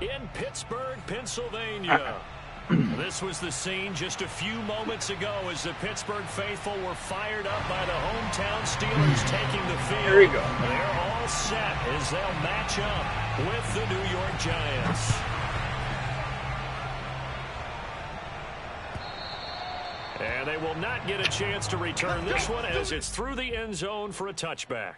in Pittsburgh, Pennsylvania. This was the scene just a few moments ago as the Pittsburgh faithful were fired up by the hometown Steelers taking the field. There you go. They're all set as they'll match up with the New York Giants. And they will not get a chance to return this one as it's through the end zone for a touchback.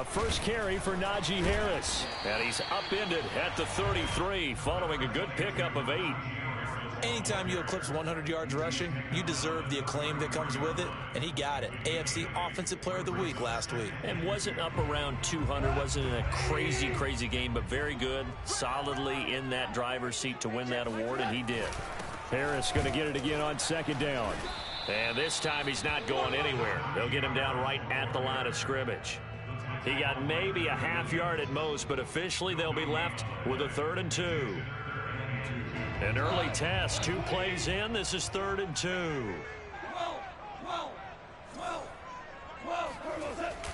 First carry for Najee Harris. And he's upended at the 33 following a good pickup of 8. Anytime you eclipse 100 yards rushing, you deserve the acclaim that comes with it, and he got it. AFC Offensive Player of the Week last week. And wasn't up around 200, wasn't in a crazy game, but very good, solidly in that driver's seat to win that award, and he did. Harris going to get it again on second down. And this time he's not going anywhere. They'll get him down right at the line of scrimmage. He got maybe a half yard at most, but officially they'll be left with a 3rd and 2. An early test, 2 plays in. This is 3rd and 2.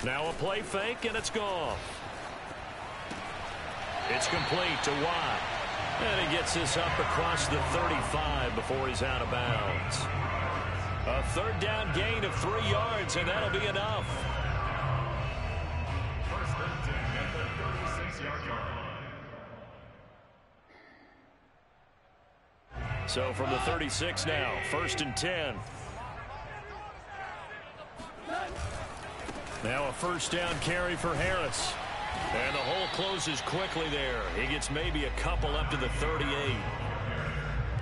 Now a play fake, and it's gone. It's complete to Watt. And he gets this up across the 35 before he's out of bounds. A 3rd down gain of 3 yards, and that'll be enough. So from the 36 now, 1st and 10. Now a 1st down carry for Harris. And the hole closes quickly there. He gets maybe a couple up to the 38.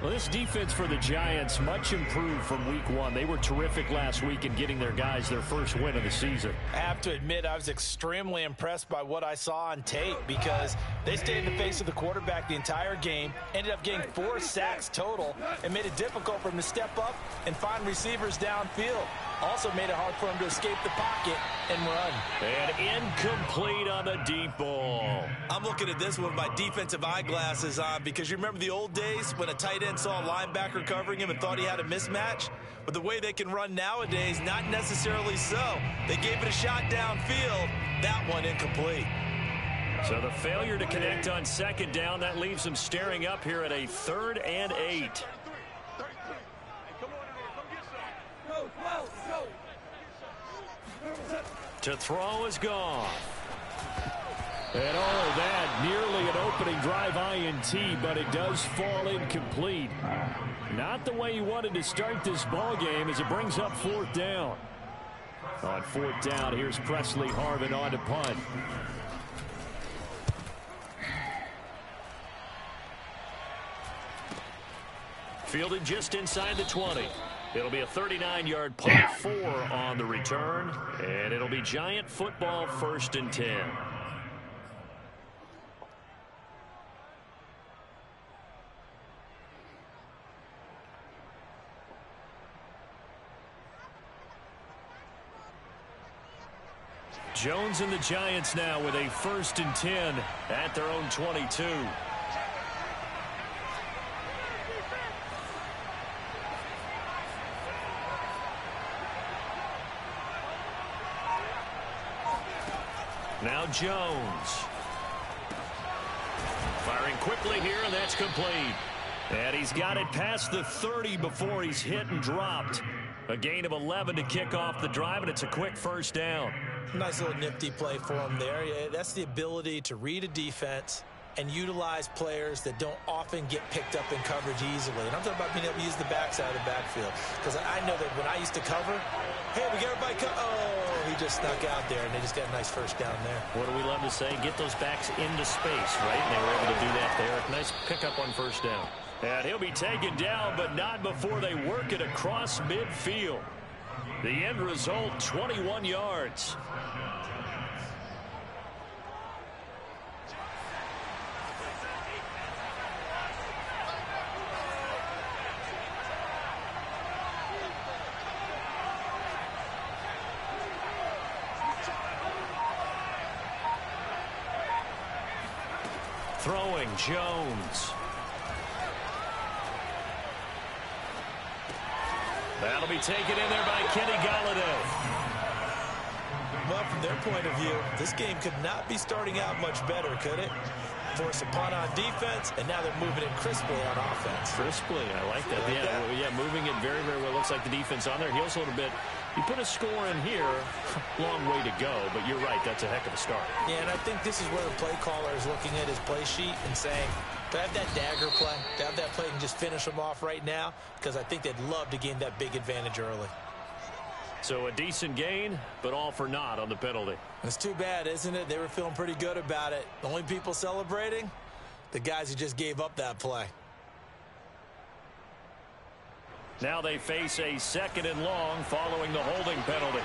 Well, this defense for the Giants much improved from week 1. They were terrific last week in getting their guys their first win of the season. I have to admit, I was extremely impressed by what I saw on tape because they stayed in the face of the quarterback the entire game, ended up getting 4 sacks total, and made it difficult for him to step up and find receivers downfield. Also made it hard for him to escape the pocket and run. And incomplete on the deep ball. I'm looking at this with my defensive eyeglasses on because you remember the old days when a tight end saw a linebacker covering him and thought he had a mismatch? But the way they can run nowadays, not necessarily so. They gave it a shot downfield. That one incomplete. So the failure to connect on 2nd down, that leaves them staring up here at a 3rd and 8. To throw is gone. And all of that, nearly an opening drive INT, but it does fall incomplete. Not the way you wanted to start this ball game as it brings up 4th down. On 4th down, here's Presley Harvin on to punt. Fielded just inside the 20. It'll be a 39-yard punt, 4 on the return, and it'll be Giant football 1st and 10. Jones and the Giants now with a 1st and 10 at their own 22. Now Jones. Firing quickly here, and that's complete. And he's got it past the 30 before he's hit and dropped. A gain of 11 to kick off the drive, and it's a quick 1st down. Nice little nifty play for him there. Yeah, that's the ability to read a defense and utilize players that don't often get picked up in coverage easily. And I'm talking about being able to use the backside of the backfield. Because I know that when I used to cover, hey, we got everybody oh, he just snuck out there, and they just got a nice 1st down there. What do we love to say? Get those backs into space, right? And they were able to do that there. Nice pickup on 1st down. And he'll be taken down, but not before they work it across midfield. The end result, 21 yards. Throwing, Jones. That'll be taken in there by Kenny Golladay. Well, from their point of view, this game could not be starting out much better, could it? Force a punt on defense, and now they're moving it crisply on offense. Crisply, I like that. Yeah, moving it very, very well. Looks like the defense on their heels a little bit. You put a score in here, long way to go, but you're right, that's a heck of a start. Yeah, and I think this is where the play caller is looking at his play sheet and saying, to have that dagger play, to have that play and just finish them off right now, because I think they'd love to gain that big advantage early. So a decent gain, but all for naught on the penalty. It's too bad, isn't it? They were feeling pretty good about it. The only people celebrating, the guys who just gave up that play. Now they face a 2nd and long following the holding penalty.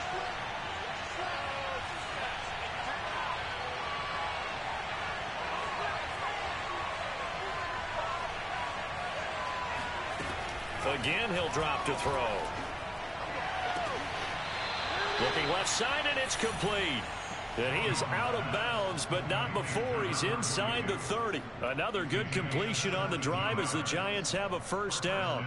Again, he'll drop to throw. Looking left side, and it's complete. And he is out of bounds, but not before he's inside the 30. Another good completion on the drive as the Giants have a first down.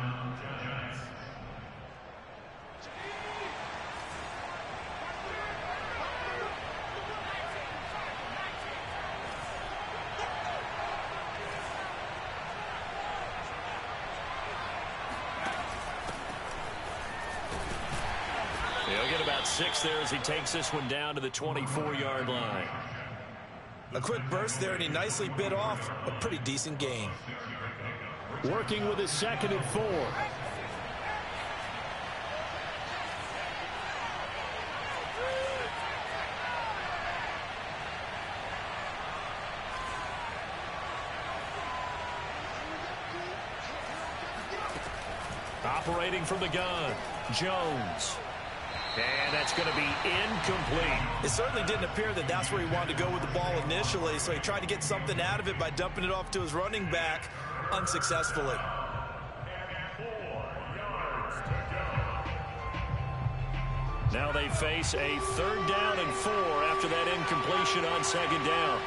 He'll get about 6 there as he takes this one down to the 24-yard line. A quick burst there, and he nicely bit off a pretty decent gain. Working with his 2nd and 4. Operating from the gun, Jones. And that's going to be incomplete. It certainly didn't appear that that's where he wanted to go with the ball initially, so he tried to get something out of it by dumping it off to his running back unsuccessfully. Now they face a 3rd down and 4 after that incompletion on 2nd down.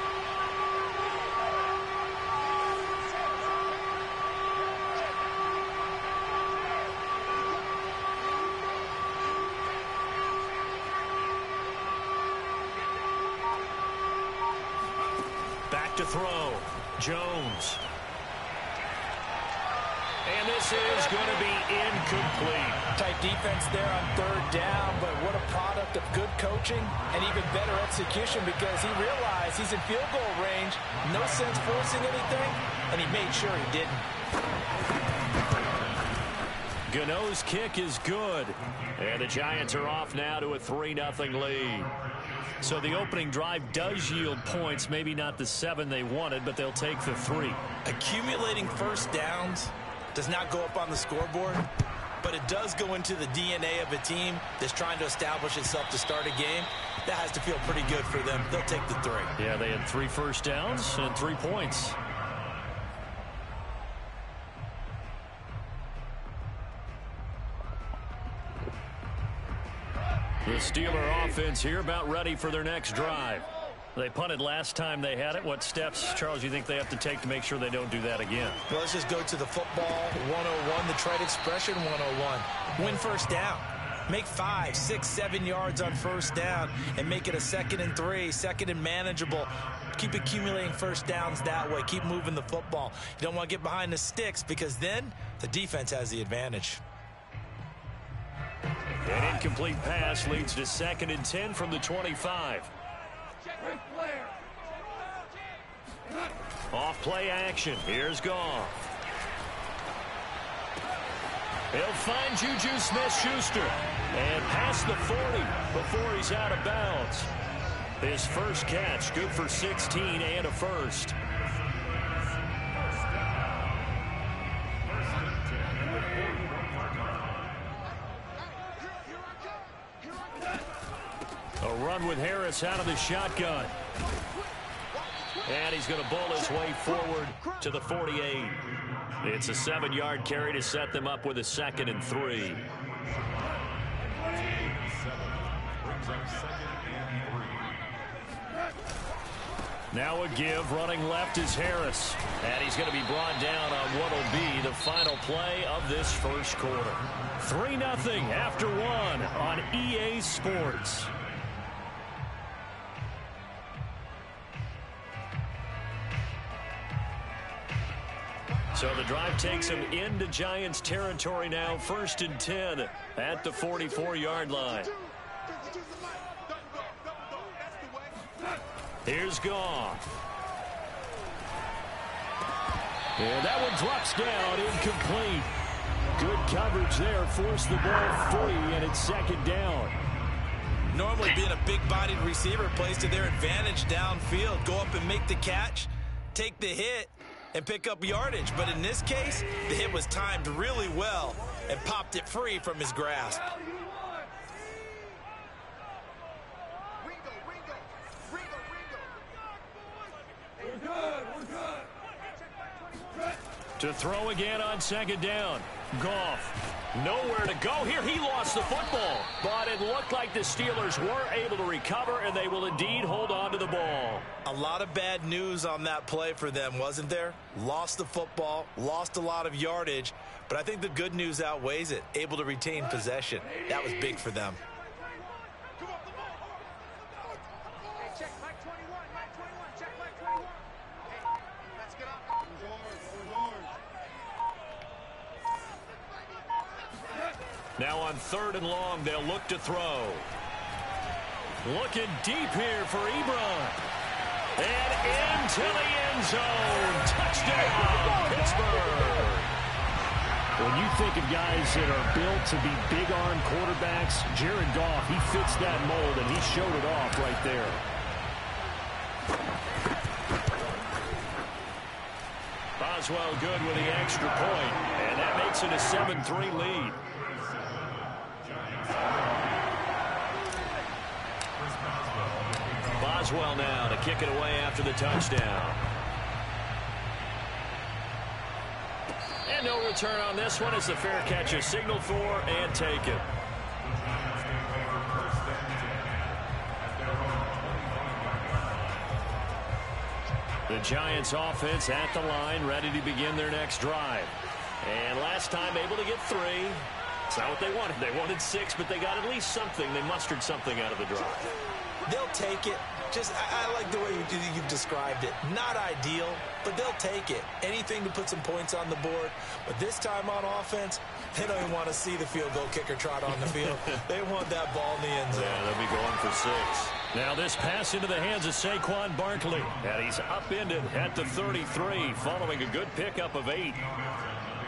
Back to throw. Jones. And this is going to be incomplete. Tight defense there on 3rd down, but what a product of good coaching and even better execution, because he realized he's in field goal range. No sense forcing anything, and he made sure he didn't. Gano's kick is good. And the Giants are off now to a 3-0 lead. So the opening drive does yield points, maybe not the 7 they wanted, but they'll take the 3. Accumulating first downs does not go up on the scoreboard, but it does go into the DNA of a team that's trying to establish itself to start a game. That has to feel pretty good for them. They'll take the 3. Yeah, they had 3 first downs and 3 points. The Steeler offense here about ready for their next drive. They punted last time they had it. What steps, Charles, you think they have to take to make sure they don't do that again? Well, let's just go to the football 101, the trade expression 101. Win first down. Make 5, 6, 7 yards on first down and make it a 2nd and 3, 2nd and manageable. Keep accumulating first downs that way. Keep moving the football. You don't want to get behind the sticks, because then the defense has the advantage. An incomplete pass leads to 2nd and 10 from the 25. Off play action. Here's Goff. He'll find Juju Smith-Schuster and past the 40 before he's out of bounds. His first catch, good for 16 and a first. A run with Harris out of the shotgun. And he's going to bull his way forward to the 48. It's a 7-yard carry to set them up with a 2nd and 3. Now a give. Running left is Harris. And he's going to be brought down on what will be the final play of this first quarter. 3-0 after 1 on EA Sports. So the drive takes him into Giants territory now. 1st and 10 at the 44-yard line. Here's Goff. And that one drops down, incomplete. Good coverage there, forced the ball free, and it's 2nd down. Normally being a big-bodied receiver plays to their advantage downfield. Go up and make the catch, take the hit, and pick up yardage. But in this case, the hit was timed really well and popped it free from his grasp. To throw again on 2nd down. Goff. Nowhere to go here. He lost the football. But it looked like the Steelers were able to recover, and they will indeed hold on to the ball. A lot of bad news on that play for them, wasn't there? Lost the football, lost a lot of yardage, but I think the good news outweighs it. Able to retain possession. That was big for them. Now on 3rd and long, they'll look to throw. Looking deep here for Ebron. And into the end zone. Touchdown, Pittsburgh. When you think of guys that are built to be big-arm quarterbacks, Jared Goff, he fits that mold, and he showed it off right there. Boswell good with the extra point, and that makes it a 7-3 lead. Boswell now to kick it away after the touchdown. And no return on this one as the fair catch is signaled for and taken. The Giants offense at the line, ready to begin their next drive. And last time able to get 3. It's not what they wanted. They wanted 6, but they got at least something. They mustered something out of the drive. They'll take it. Just, I like the way you've described it. Not ideal, but they'll take it. Anything to put some points on the board. But this time on offense, they don't even want to see the field goal kicker trot on the field. They want that ball in the end zone. Yeah, they'll be going for 6. Now this pass into the hands of Saquon Barkley. And he's upended at the 33 following a good pickup of 8.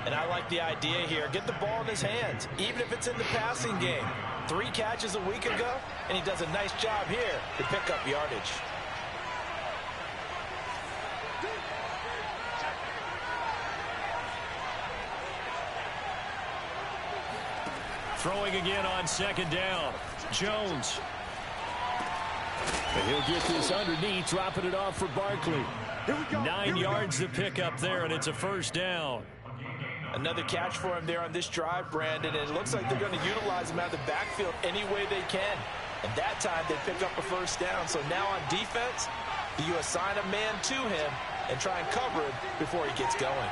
And I like the idea here. Get the ball in his hands, even if it's in the passing game. 3 catches a week ago, and he does a nice job here to pick up yardage. Throwing again on 2nd down. Jones. And he'll get this underneath, dropping it off for Barkley. 9 yards to pick up there, and it's a 1st down. Another catch for him there on this drive, Brandon, and it looks like they're going to utilize him out of the backfield any way they can. And that time they pick up a 1st down. So now on defense, you assign a man to him and try and cover him before he gets going.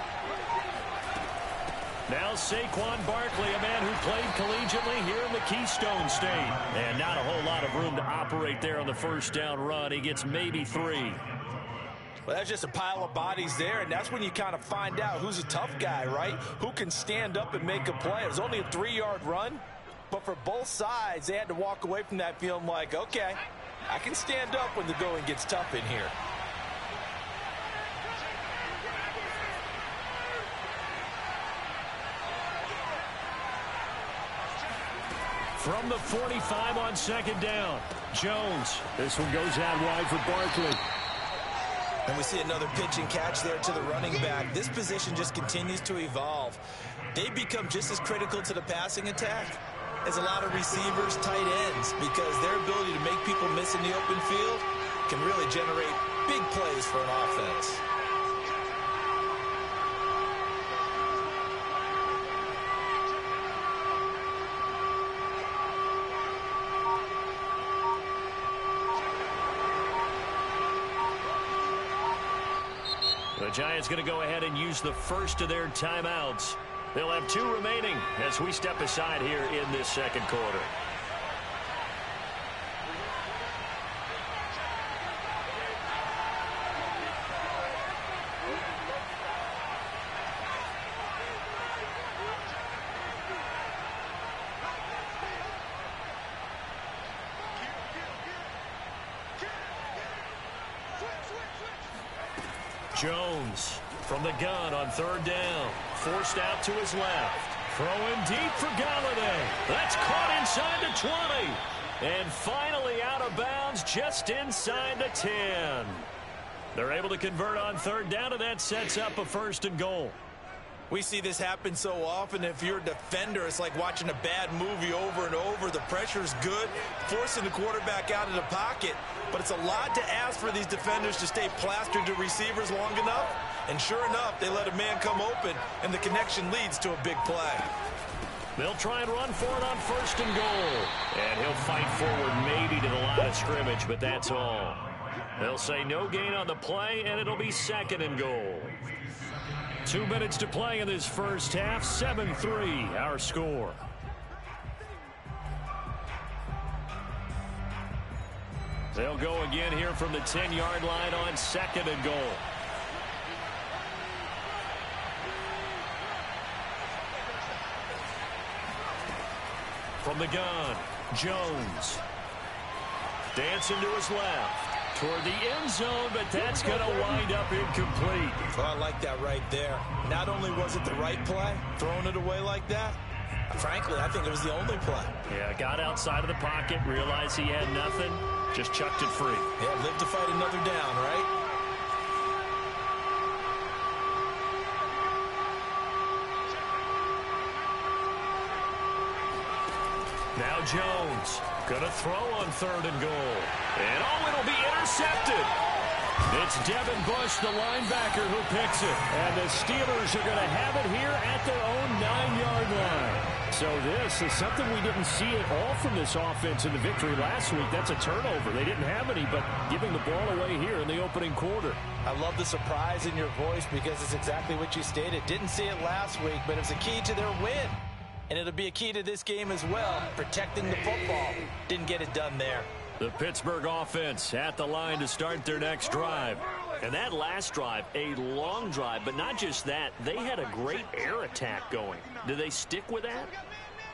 Now Saquon Barkley, a man who played collegiately here in the Keystone State. And not a whole lot of room to operate there on the 1st down run. He gets maybe 3. Well, that's just a pile of bodies there, and that's when you kind of find out who's a tough guy, right? Who can stand up and make a play. It was only a 3-yard run, but for both sides, they had to walk away from that feeling like, okay, I can stand up when the going gets tough in here. From the 45 on 2nd down, Jones. This one goes out wide for Barkley. And we see another pitch and catch there to the running back. This position just continues to evolve. They become just as critical to the passing attack as a lot of receivers, tight ends, because their ability to make people miss in the open field can really generate big plays for an offense. The Giants going to go ahead and use the first of their timeouts. They'll have 2 remaining as we step aside here in this second quarter. Jones from the gun on 3rd down. Forced out to his left. Throwing deep for Golladay. That's caught inside the 20. And finally out of bounds just inside the 10. They're able to convert on 3rd down, and that sets up a 1st and goal. We see this happen so often. If you're a defender, it's like watching a bad movie over and over. The pressure's good, forcing the quarterback out of the pocket. But it's a lot to ask for these defenders to stay plastered to receivers long enough. And sure enough, they let a man come open, and the connection leads to a big play. They'll try and run for it on 1st and goal. And he'll fight forward maybe to the line of scrimmage, but that's all. They'll say no gain on the play, and it'll be 2nd and goal. 2 minutes to play in this first half. 7-3 our score. They'll go again here from the 10-yard line on 2nd and goal. From the gun, Jones. Dancing to his left. Toward the end zone, but that's going to wind up incomplete. Well, I like that right there. Not only was it the right play, throwing it away like that, frankly, I think it was the only play. Yeah, got outside of the pocket, realized he had nothing, just chucked it free. Yeah, live to fight another down, right? Now Jones going to throw on 3rd and goal. And it'll be intercepted. It's Devin Bush, the linebacker, who picks it. And the Steelers are going to have it here at their own 9-yard line. So this is something we didn't see at all from this offense in the victory last week. That's a turnover. They didn't have any, but giving the ball away here in the opening quarter. I love the surprise in your voice because it's exactly what you stated. Didn't see it last week, but it's a key to their win. And it'll be a key to this game as well, protecting the football. Didn't get it done there. The Pittsburgh offense at the line to start their next drive. And that last drive, a long drive, but not just that. They had a great air attack going. Do they stick with that?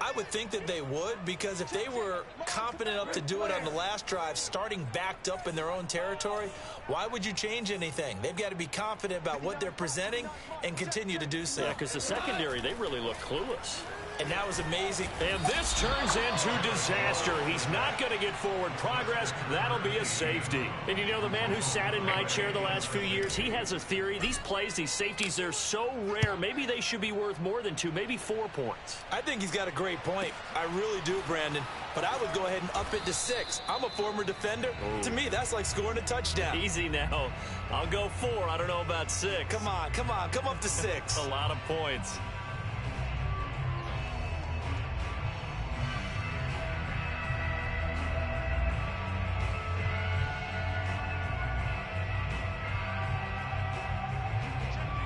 I would think that they would, because if they were confident enough to do it on the last drive, starting backed up in their own territory, why would you change anything? They've got to be confident about what they're presenting and continue to do so. Yeah, because the secondary, they really look clueless. And that was amazing. And this turns into disaster. He's not going to get forward progress. That'll be a safety. And you know, the man who sat in my chair the last few years, he has a theory. These plays, these safeties, they're so rare. Maybe they should be worth more than 2, maybe 4 points. I think he's got a great point. I really do, Brandon. But I would go ahead and up it to 6. I'm a former defender. Ooh. To me, that's like scoring a touchdown. Easy now. I'll go 4. I don't know about 6. Come on. Come up to 6. A lot of points.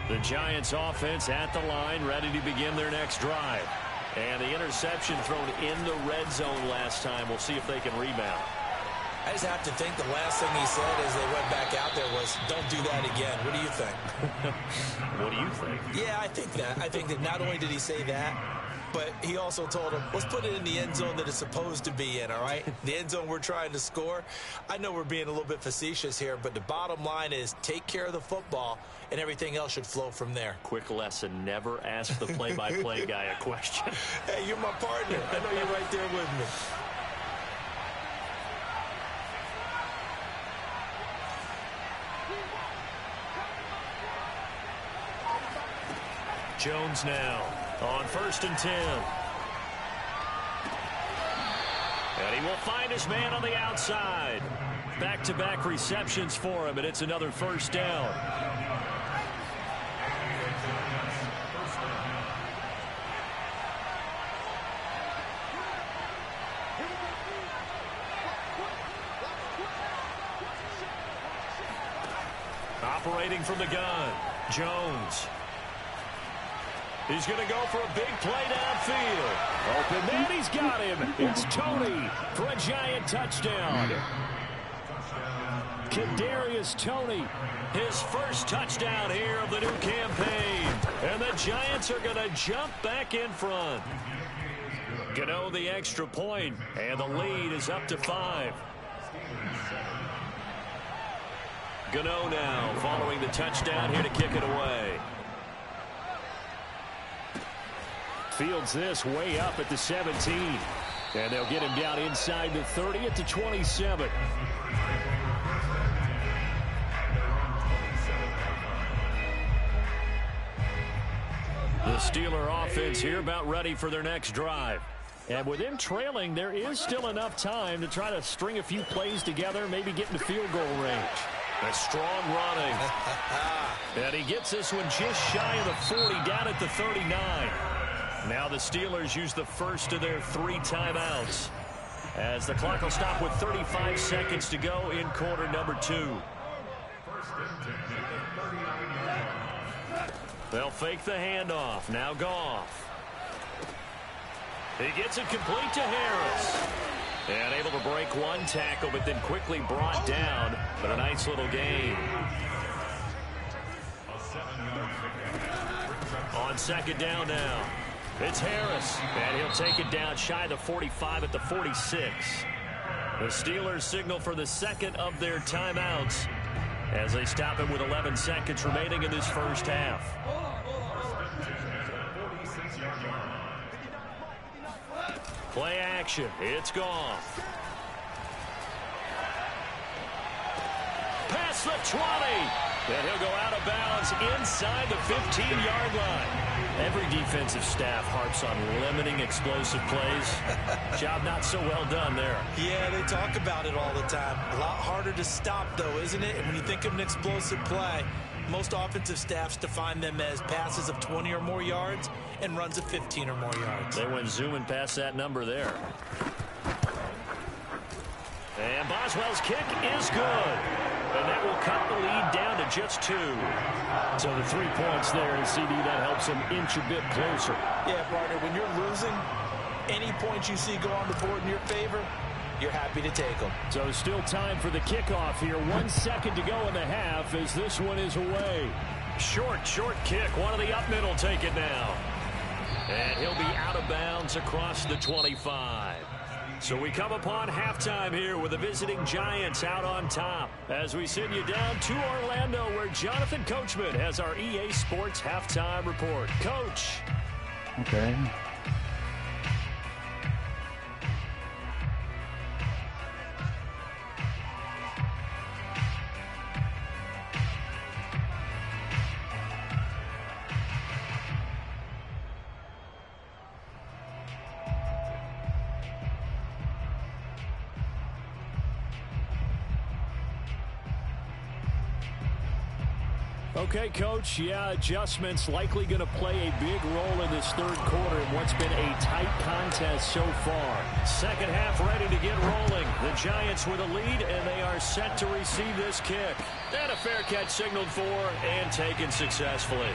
The Giants offense at the line, ready to begin their next drive. And the interception thrown in the red zone last time. We'll see if they can rebound. I just have to think the last thing he said as they went back out there was, don't do that again. What do you think? What do you think? Yeah, I think that. I think that not only did he say that, but he also told him, let's put it in the end zone that it's supposed to be in, all right? The end zone we're trying to score. I know we're being a little bit facetious here, but the bottom line is take care of the football, and everything else should flow from there. Quick lesson, never ask the play-by-play guy a question. Hey, you're my partner. I know you're right there with me. Jones now on 1st and 10. And he will find his man on the outside. Back-to-back receptions for him, and it's another 1st down. Operating from the gun. Jones. He's going to go for a big play downfield. Open man, he's got him. It's Toney for a Giant touchdown. Kadarius Toney, his first touchdown here of the new campaign. And the Giants are going to jump back in front. Gano the extra point, and the lead is up to 5. Gano now following the touchdown here to kick it away. Fields this way up at the 17. And they'll get him down inside the 30 at the 27. The Steeler offense here about ready for their next drive. And with them trailing, there is still enough time to try to string a few plays together, maybe get into field goal range. A strong running. And he gets this one just shy of the 40, down at the 39. Now the Steelers use the first of their 3 timeouts, as the clock will stop with 35 seconds to go in quarter number 2. They'll fake the handoff. Now Goff. He gets it complete to Harris. And able to break one tackle, but then quickly brought down. But a nice little gain. On second down now. It's Harris, and he'll take it down shy of the 45 at the 46. The Steelers signal for the second of their timeouts as they stop it with 11 seconds remaining in this first half. Play action. It's Goff. Past the 20. And he'll go out of bounds inside the 15-yard line. Every defensive staff harps on limiting explosive plays. Job not so well done there. Yeah, they talk about it all the time. A lot harder to stop, though, isn't it? And when you think of an explosive play, most offensive staffs define them as passes of 20 or more yards and runs of 15 or more yards. They went zooming past that number there. And Boswell's kick is good. And that will cut the lead down to just 2. So the 3 points there, and CD, that helps them inch a bit closer. Yeah, partner, when you're losing, any points you see go on the board in your favor, you're happy to take them. So still time for the kickoff here. 1 second to go in the half as this one is away. Short kick. One of the up middle take it now. And he'll be out of bounds across the 25. So we come upon halftime here with the visiting Giants out on top as we send you down to Orlando, where Jonathan Coachman has our EA Sports halftime report. Coach. Okay. Okay, Coach, yeah, adjustments likely going to play a big role in this third quarter in what's been a tight contest so far. Second half ready to get rolling. The Giants with a lead, and they are set to receive this kick. And a fair catch signaled for and taken successfully.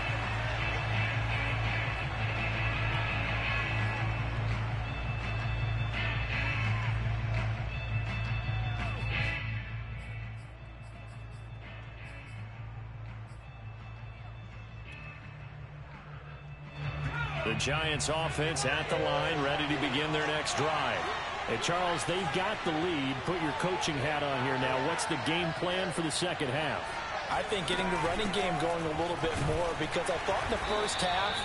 The Giants offense at the line, ready to begin their next drive. Hey, Charles, they've got the lead. Put your coaching hat on here now. What's the game plan for the second half? I think getting the running game going a little bit more, because I thought in the first half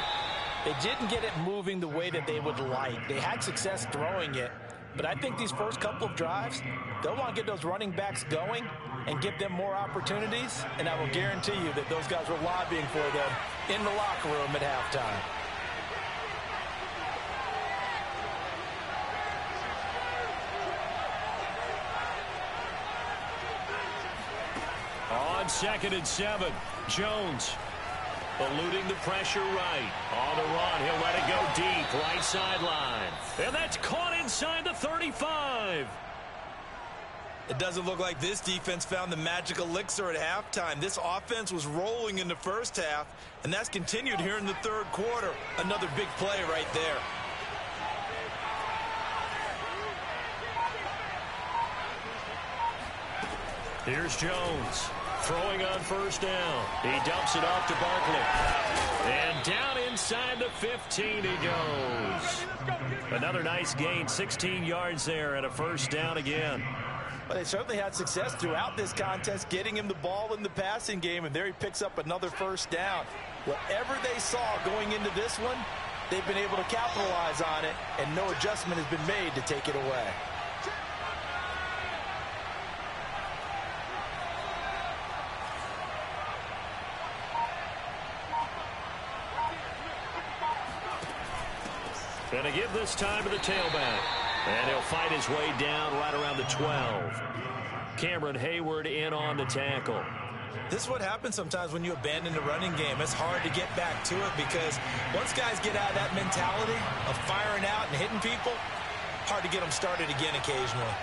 they didn't get it moving the way that they would like. They had success throwing it, but I think these first couple of drives, they'll want to get those running backs going and give them more opportunities, and I will guarantee you that those guys were lobbying for them in the locker room at halftime. On 2nd and 7, Jones eluding the pressure right. On the run, he'll let it go deep, right sideline. And that's caught inside the 35. It doesn't look like this defense found the magic elixir at halftime. This offense was rolling in the first half, and that's continued here in the third quarter. Another big play right there. Here's Jones throwing on first down. He dumps it off to Barkley. And down inside the 15 he goes. Another nice gain, 16 yards there and a first down again. Well, they certainly had success throughout this contest, getting him the ball in the passing game, and there he picks up another first down. Whatever they saw going into this one, they've been able to capitalize on it, and no adjustment has been made to take it away. Going to give this time to the tailback. And he'll fight his way down right around the 12. Cameron Hayward in on the tackle. This is what happens sometimes when you abandon the running game. It's hard to get back to it because once guys get out of that mentality of firing out and hitting people, hard to get them started again occasionally.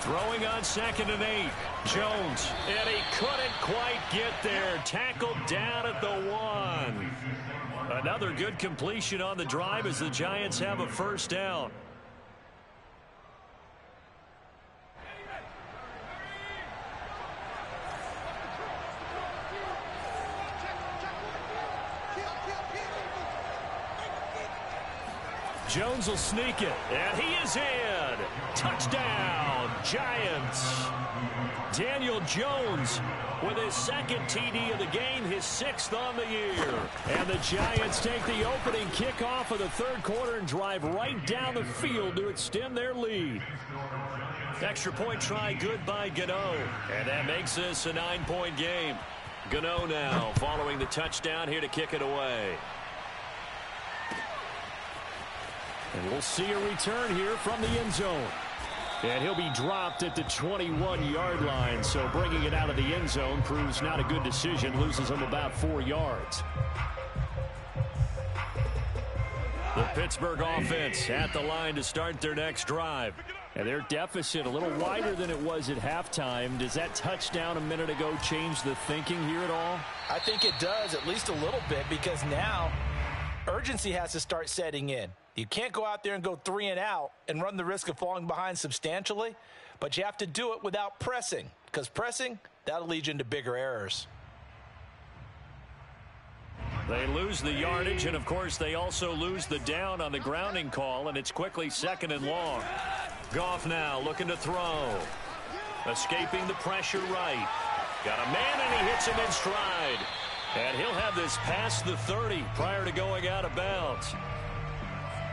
Throwing on 2nd and 8. Jones, and he couldn't quite get there. Tackled down at the 1. Another good completion on the drive as the Giants have a first down. Jones will sneak it, and he is in. Touchdown, Giants. Daniel Jones with his 2nd TD of the game, his 6th on the year. And the Giants take the opening kickoff of the third quarter and drive right down the field to extend their lead. Extra point try good by Gano. And that makes this a 9-point game. Gano now following the touchdown here to kick it away. And we'll see a return here from the end zone. And he'll be dropped at the 21-yard line. So bringing it out of the end zone proves not a good decision. Loses him about 4 yards. The Pittsburgh offense at the line to start their next drive. And their deficit a little wider than it was at halftime. Does that touchdown a minute ago change the thinking here at all? I think it does, at least a little bit, because now urgency has to start setting in. You can't go out there and go 3 and out and run the risk of falling behind substantially, but you have to do it without pressing, because pressing, that'll lead you into bigger errors. They lose the yardage, and of course they also lose the down on the grounding call, and it's quickly 2nd and long. Goff now looking to throw. Escaping the pressure right. Got a man, and he hits him in stride. And he'll have this past the 30 prior to going out of bounds.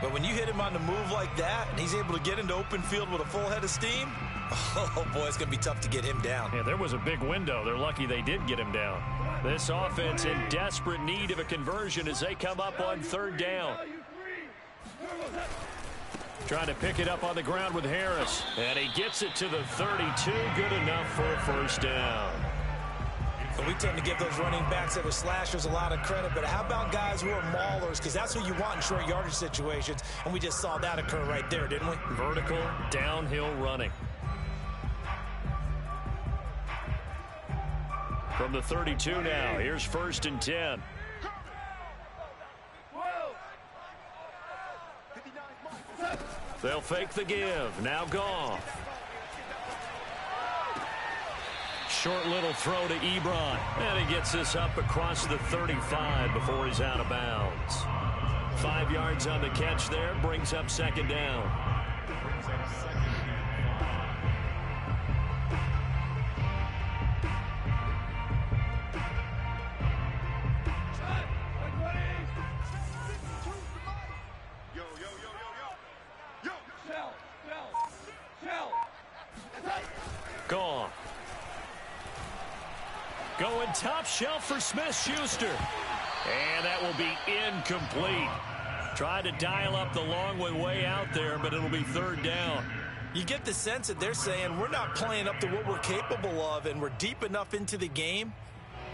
But when you hit him on the move like that, and he's able to get into open field with a full head of steam, oh boy, it's going to be tough to get him down. Yeah, there was a big window. They're lucky they did get him down. This offense in desperate need of a conversion as they come up on 3rd down. Trying to pick it up on the ground with Harris. And he gets it to the 32. Good enough for a first down. And we tend to give those running backs that are slashers a lot of credit, but how about guys who are maulers? Because that's who you want in short yardage situations, and we just saw that occur right there, didn't we? Vertical, downhill running. From the 32 now, here's 1st and 10. They'll fake the give. Now Goff. Short little throw to Ebron. And he gets this up across the 35 before he's out of bounds. 5 yards on the catch there. Brings up 2nd down. Goff. Going top shelf for Smith-Schuster. And that will be incomplete. Tried to dial up the long way out there, but it'll be 3rd down. You get the sense that they're saying we're not playing up to what we're capable of, and we're deep enough into the game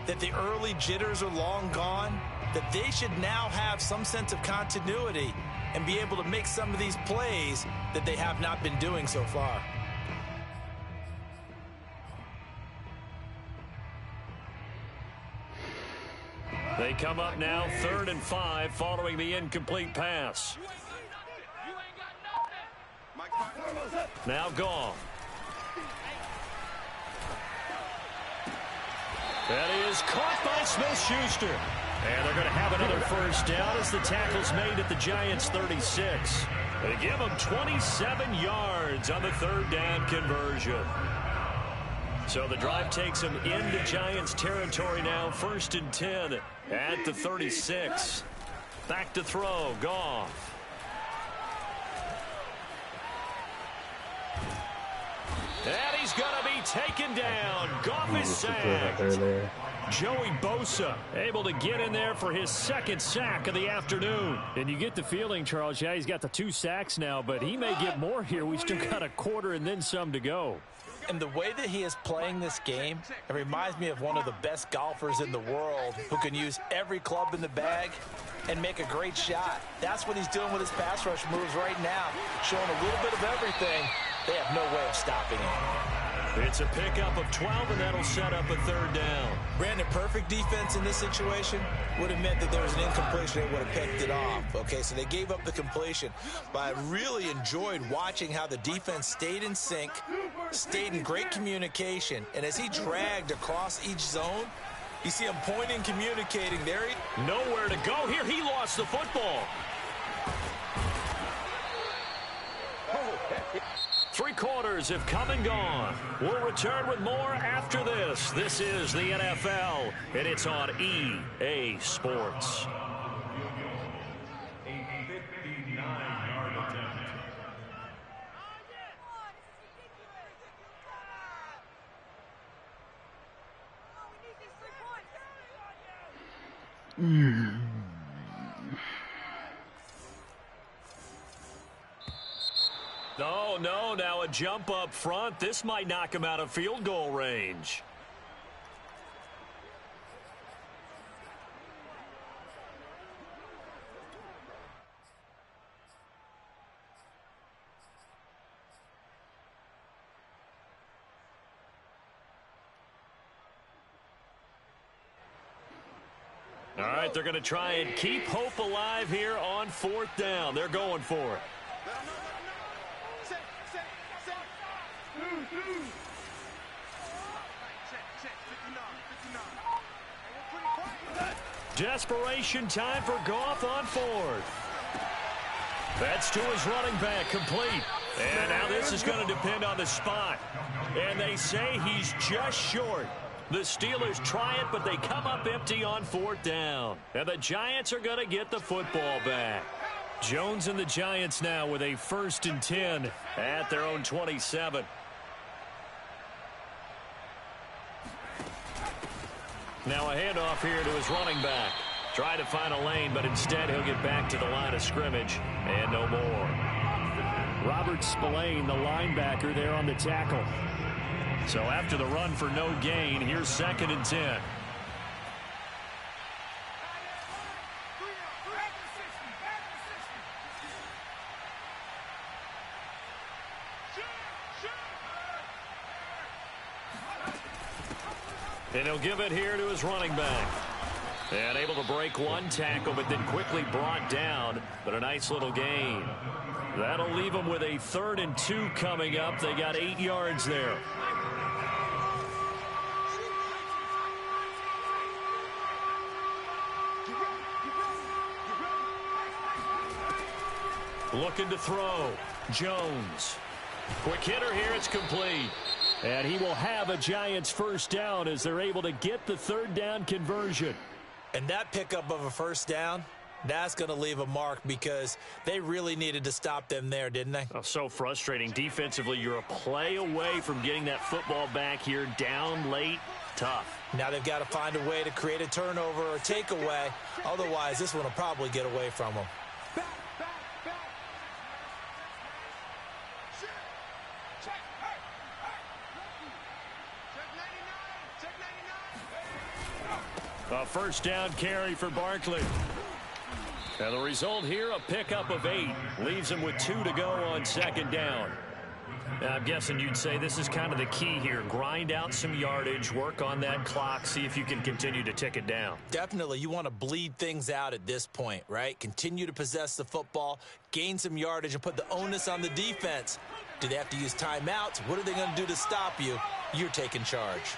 that the early jitters are long gone, that they should now have some sense of continuity and be able to make some of these plays that they have not been doing so far. They come up now 3rd and 5 following the incomplete pass. Now Goff. That is caught by Smith-Schuster. And they're going to have another first down as the tackle's made at the Giants' 36. They give them 27 yards on the 3rd down conversion. So the drive takes them into Giants territory now, 1st and 10 at the 36. Back to throw, Goff. And he's going to be taken down. Goff is sacked. Joey Bosa able to get in there for his 2nd sack of the afternoon. And you get the feeling, Charles, yeah, he's got the 2 sacks now, but he may get more here. We still got a quarter and then some to go. And the way that he is playing this game, it reminds me of one of the best golfers in the world who can use every club in the bag and make a great shot. That's what he's doing with his pass rush moves right now, showing a little bit of everything. They have no way of stopping him. It's a pickup of 12, and that'll set up a 3rd down. Brandon, perfect defense in this situation would have meant that there was an incompletion. They would have picked it off. Okay, so they gave up the completion. But I really enjoyed watching how the defense stayed in sync, stayed in great communication. And as he dragged across each zone, you see him pointing, communicating there. Nowhere to go here. He lost the football. 3 quarters have come and gone. We'll return with more after this. This is the NFL, and it's on EA Sports. No, now a jump up front. This might knock him out of field goal range. All right, they're going to try and keep hope alive here on 4th down. They're going for it. Desperation time for Goff on 4th. That's to his running back, complete. And now this is going to depend on the spot. And they say he's just short. The Steelers try it, but they come up empty on 4th down. And the Giants are going to get the football back. Jones and the Giants now with a 1st and 10 at their own 27. Now a handoff here to his running back. Try to find a lane, but instead he'll get back to the line of scrimmage and no more. Robert Spillane, the linebacker, there on the tackle. So after the run for no gain, here's 2nd and 10. And he'll give it here to his running back. And able to break one tackle, but then quickly brought down. But a nice little gain. That'll leave them with a 3rd and 2 coming up. They got 8 yards there. Looking to throw. Jones. Quick hitter here. It's complete. And he will have a Giants 1st down as they're able to get the 3rd down conversion. And that pickup of a 1st down, that's going to leave a mark because they really needed to stop them there, didn't they? Oh, so frustrating. Defensively, you're a play away from getting that football back here down late. Tough. Now they've got to find a way to create a turnover or takeaway. Otherwise, this one will probably get away from them. first down carry for Barkley. And the result here, a pickup of 8. Leaves him with 2 to go on second down. Now, I'm guessing you'd say this is kind of the key here. Grind out some yardage, work on that clock, see if you can continue to tick it down. Definitely. You want to bleed things out at this point, right? Continue to possess the football, gain some yardage, and put the onus on the defense. Do they have to use timeouts? What are they going to do to stop you? You're taking charge.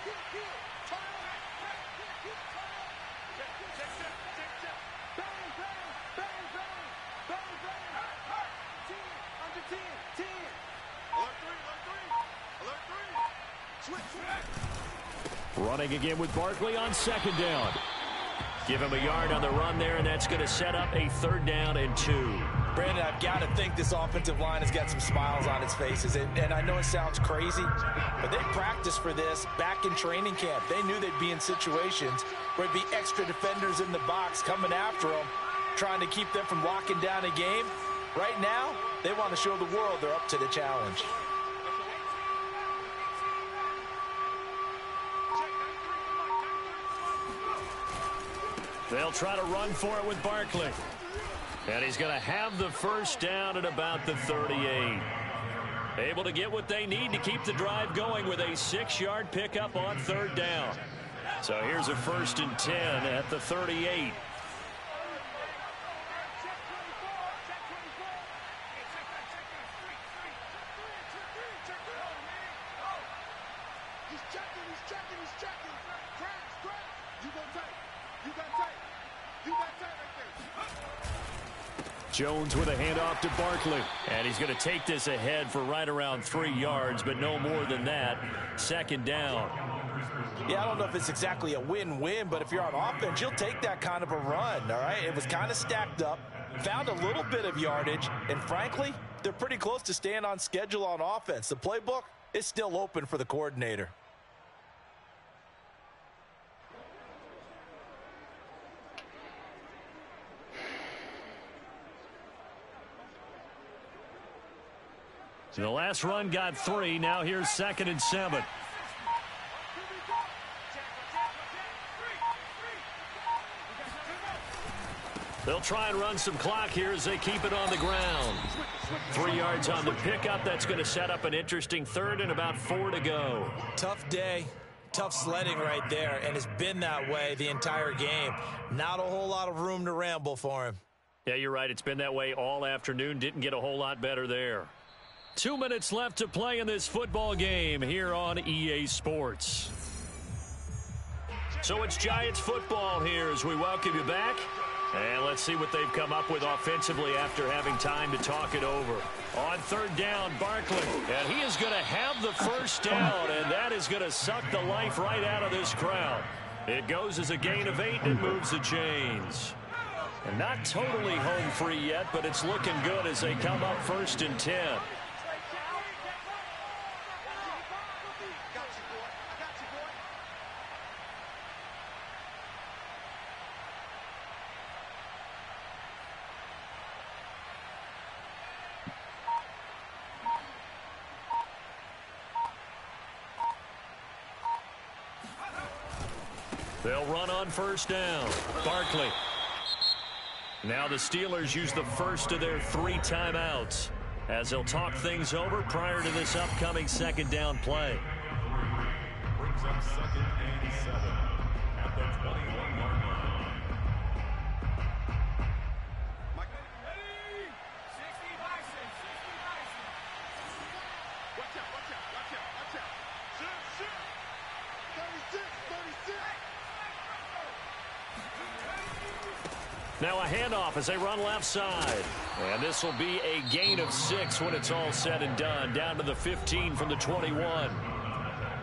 Running again with Barkley on second down. Give him a yard on the run there, and that's going to set up a 3rd down and 2. Brandon, I've got to think this offensive line has got some smiles on its faces. And I know it sounds crazy, but they practiced for this back in training camp. They knew they'd be in situations where there'd be extra defenders in the box coming after them, trying to keep them from locking down a game. Right now, they want to show the world they're up to the challenge. They'll try to run for it with Barkley. And he's going to have the first down at about the 38. Able to get what they need to keep the drive going with a 6-yard pickup on 3rd down. So here's a 1st and 10 at the 38. Jones with a handoff to Barkley. And he's going to take this ahead for right around 3 yards, but no more than that. 2nd down. Yeah, I don't know if it's exactly a win-win, but if you're on offense, you'll take that kind of a run, all right? It was kind of stacked up, found a little bit of yardage, and frankly, they're pretty close to staying on schedule on offense. The playbook is still open for the coordinator. So the last run got 3. Now here's 2nd and 7. They'll try and run some clock here as they keep it on the ground. 3 yards on the pickup. That's going to set up an interesting 3rd and about 4 to go. Tough day. Tough sledding right there, and it's been that way the entire game. Not a whole lot of room to ramble for him. Yeah, you're right. It's been that way all afternoon. Didn't get a whole lot better there. 2 minutes left to play in this football game here on EA Sports. So it's Giants football here as we welcome you back. And let's see what they've come up with offensively after having time to talk it over. On 3rd down, Barkley. And he is going to have the first down, and that is going to suck the life right out of this crowd. It goes as a gain of 8 and moves the chains. And not totally home free yet, but it's looking good as they come up 1st and 10. They'll run on 1st down. Barkley. Now the Steelers use the first of their 3 timeouts as they'll talk things over prior to this upcoming 2nd down play. Brings up 2nd and 7 at the 21-yard line. Now a handoff as they run left side. And this will be a gain of 6 when it's all said and done. Down to the 15 from the 21.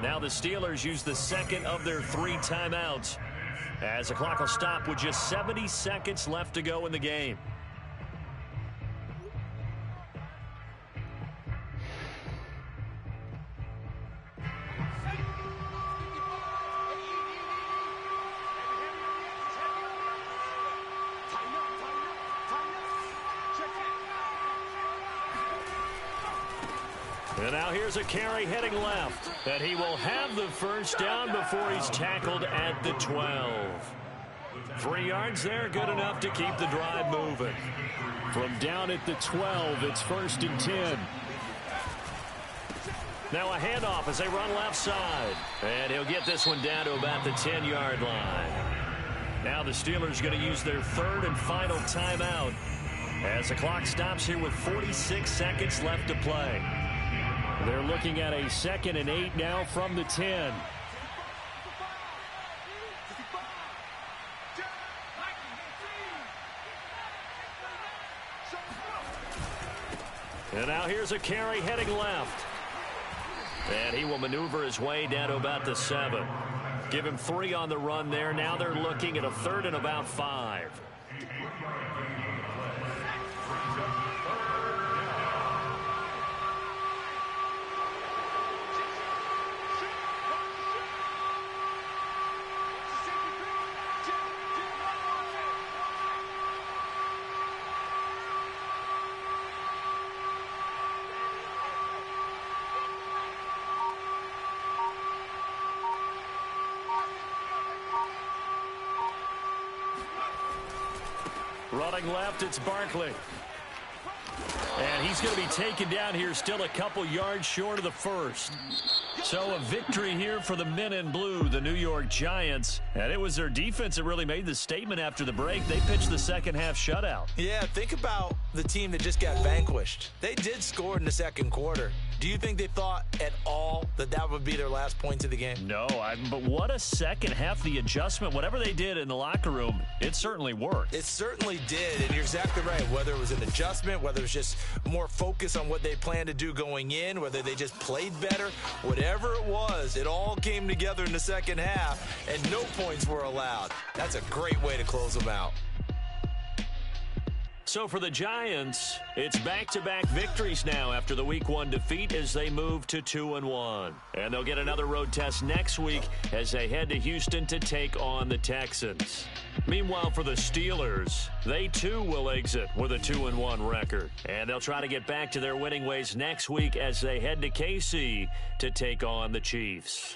Now the Steelers use the 2nd of their 3 timeouts as the clock will stop with just 70 seconds left to go in the game. And now here's a carry heading left. And he will have the first down before he's tackled at the 12. 3 yards there, good enough to keep the drive moving. From down at the 12, it's 1st and 10. Now a handoff as they run left side. And he'll get this one down to about the 10-yard line. Now the Steelers going to use their 3rd and final timeout as the clock stops here with 46 seconds left to play. They're looking at a 2nd and 8 now from the 10. And now here's a carry heading left. And he will maneuver his way down to about the 7. Give him 3 on the run there. Now they're looking at a 3rd and about 5. Running left, it's Barkley. And he's going to be taken down here still a couple yards short of the 1st. So a victory here for the men in blue, the New York Giants. And it was their defense that really made the statement after the break. They pitched the second-half shutout. Yeah, think about the team that just got vanquished. They did score in the 2nd quarter. Do you think they thought at all that that would be their last points of the game? No, but what a second half. The adjustment, whatever they did in the locker room, it certainly worked. It certainly did, and you're exactly right. Whether it was an adjustment, whether it was just more focus on what they planned to do going in, whether they just played better, whatever it was, it all came together in the second half, and no points were allowed. That's a great way to close them out. So for the Giants, it's back-to-back victories now after the Week 1 defeat as they move to 2-1. And they'll get another road test next week as they head to Houston to take on the Texans. Meanwhile, for the Steelers, they too will exit with a 2-1 record. And they'll try to get back to their winning ways next week as they head to KC to take on the Chiefs.